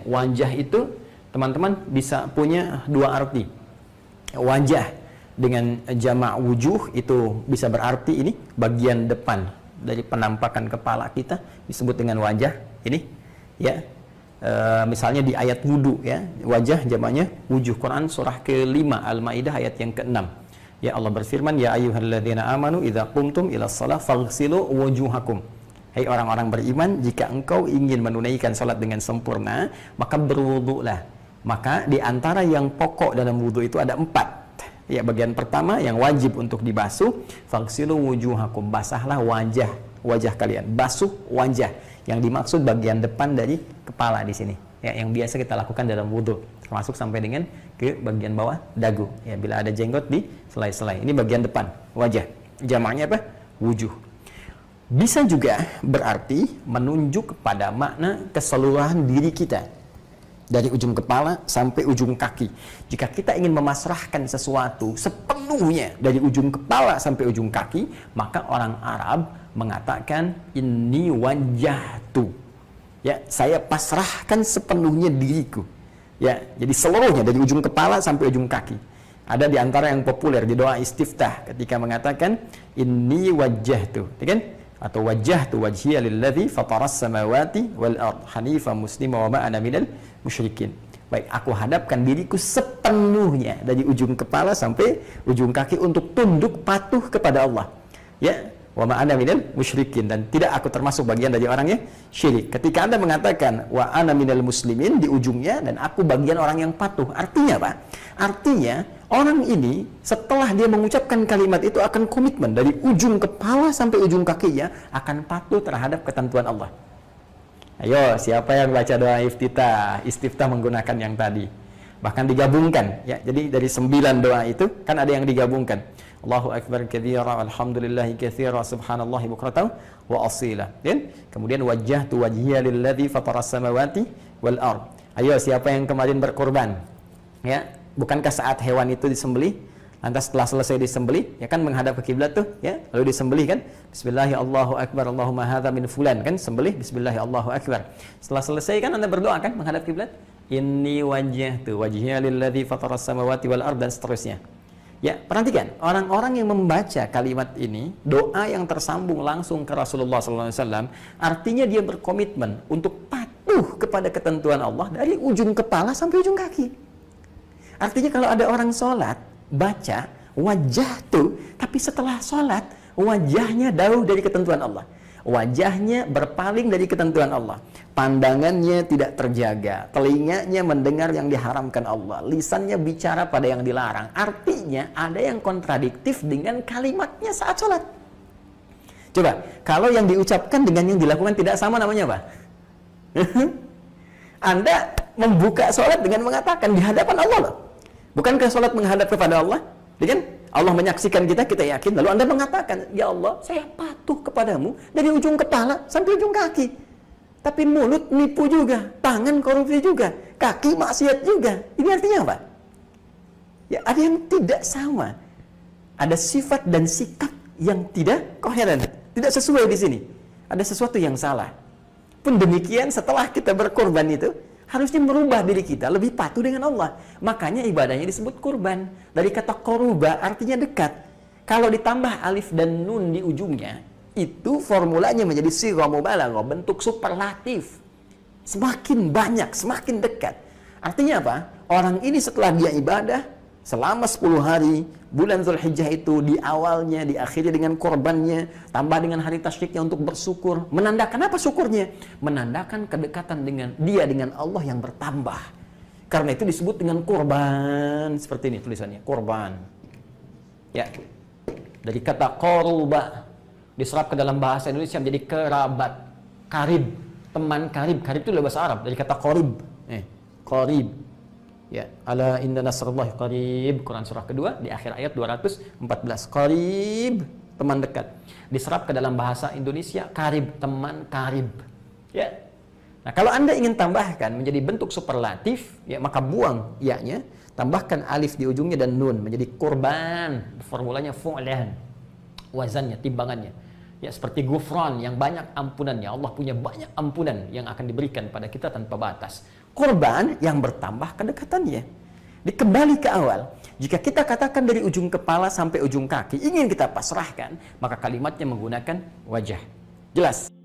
wajah itu teman-teman bisa punya dua arti. Wajah dengan jamak wujuh itu bisa berarti ini bagian depan dari penampakan kepala kita disebut dengan wajah ini, ya. Misalnya di ayat wudu, ya, wajah jamaknya wujuh. Quran surah ke-5 Al-Maidah ayat yang ke-6. Ya, Allah berfirman, ya ayyuhalladzina amanu idza qumtum ila shalah faghsilu wujuhakum. Hai orang-orang beriman, jika engkau ingin menunaikan salat dengan sempurna, maka berwudulah. Maka di antara yang pokok dalam wudu itu ada 4. Ya, bagian pertama yang wajib untuk dibasuh, faghsilu wujuhakum, basahlah wajah kalian, basuh wajah. Yang dimaksud bagian depan dari kepala di sini, ya, yang biasa kita lakukan dalam wudhu, termasuk sampai dengan ke bagian bawah dagu. Ya, bila ada jenggot di selai-selai, ini bagian depan wajah. Jamaknya apa? Wujuh. Bisa juga berarti menunjuk kepada makna keseluruhan diri kita, dari ujung kepala sampai ujung kaki. Jika kita ingin memasrahkan sesuatu sepenuhnya dari ujung kepala sampai ujung kaki, maka orang Arab mengatakan inni wajjahtu. Ya, saya pasrahkan sepenuhnya diriku. Ya, jadi seluruhnya dari ujung kepala sampai ujung kaki. Ada di antara yang populer di doa istiftah ketika mengatakan inni wajjahtu, ya kan? Atau wajjahtu wajhiya lilladzi fataras samawati wal ard hanifa muslima wa ma ana minal musyrikin. Baik, aku hadapkan diriku sepenuhnya dari ujung kepala sampai ujung kaki untuk tunduk patuh kepada Allah. Ya, wa ma ana minal musyrikin, dan tidak aku termasuk bagian dari orangnya syirik. Ketika Anda mengatakan wa ana minal muslimin di ujungnya, dan aku bagian orang yang patuh, artinya apa? Artinya orang ini setelah dia mengucapkan kalimat itu akan komitmen dari ujung kepala sampai ujung kakinya akan patuh terhadap ketentuan Allah. Ayo, siapa yang baca doa istiftah menggunakan yang tadi? Bahkan digabungkan, ya. Jadi dari 9 doa itu kan ada yang digabungkan. Allahu akbar katsira, alhamdulillahi katsira, subhanallahi bukratan wa asila. Ya? Kemudian wajjahtu wajhiya lilladzi fataras samawati wal ard. Ayo, siapa yang kemarin berkorban? Ya, bukankah saat hewan itu disembelih, lantas setelah selesai disembelih, ya kan menghadap ke kiblat tuh, ya, lalu disembelih kan, Bismillahi Allahu akbar, Allahumma hadza min fulan, kan sembelih, Bismillahi Allahu akbar. Setelah selesai kan Anda berdoa kan menghadap kiblat, inni wajjahtu wajhiya lilladzi fataras samawati wal ard, dan seterusnya. Ya, perhatikan orang-orang yang membaca kalimat ini, doa yang tersambung langsung ke Rasulullah SAW, artinya dia berkomitmen untuk patuh kepada ketentuan Allah dari ujung kepala sampai ujung kaki. Artinya kalau ada orang sholat, baca wajah tuh, tapi setelah sholat, wajahnya jauh dari ketentuan Allah. Wajahnya berpaling dari ketentuan Allah. Pandangannya tidak terjaga. Telinganya mendengar yang diharamkan Allah. Lisannya bicara pada yang dilarang. Artinya ada yang kontradiktif dengan kalimatnya saat sholat. Coba, kalau yang diucapkan dengan yang dilakukan tidak sama, namanya apa? Anda membuka sholat dengan mengatakan di hadapan Allah loh. Bukankah sholat menghadap kepada Allah? Kan? Allah menyaksikan kita, kita yakin. Lalu Anda mengatakan, ya Allah, saya patuh kepadamu dari ujung kepala sampai ujung kaki. Tapi mulut nipu juga, tangan korupsi juga, kaki maksiat juga. Ini artinya apa? Ya, ada yang tidak sama. Ada sifat dan sikap yang tidak koheren, tidak sesuai di sini. Ada sesuatu yang salah. Pun demikian, setelah kita berkorban itu, harusnya merubah diri kita lebih patuh dengan Allah. Makanya ibadahnya disebut kurban. Dari kata koruba artinya dekat. Kalau ditambah alif dan nun di ujungnya, itu formulanya menjadi sighah mubalaghah, bentuk superlatif. Semakin banyak, semakin dekat. Artinya apa? Orang ini setelah dia ibadah selama 10 hari, bulan Zulhijjah itu di awalnya, diakhiri dengan korbannya, tambah dengan hari tasyriknya untuk bersyukur. Menandakan apa syukurnya? Menandakan kedekatan dengan dia, dengan Allah yang bertambah. Karena itu disebut dengan korban. Seperti ini tulisannya, korban. Ya, dari kata koruba diserap ke dalam bahasa Indonesia menjadi kerabat, karib, teman karib. Karib itu bahasa Arab, dari kata korib. Korib. Ya, ala inna nasrullahi qarib, Quran surah kedua di akhir ayat 214. Qarib, teman dekat. Diserap ke dalam bahasa Indonesia karib, teman karib. Ya. Nah, kalau Anda ingin tambahkan menjadi bentuk superlatif, ya, maka buang ya-nya, tambahkan alif di ujungnya dan nun menjadi kurban. Formulanya fu'lan. Wazannya, timbangannya. Ya, seperti Ghufran yang banyak ampunannya. Allah punya banyak ampunan yang akan diberikan pada kita tanpa batas. Korban yang bertambah kedekatannya. Dikembali ke awal. Jika kita katakan dari ujung kepala sampai ujung kaki ingin kita pasrahkan, maka kalimatnya menggunakan wajah. Jelas?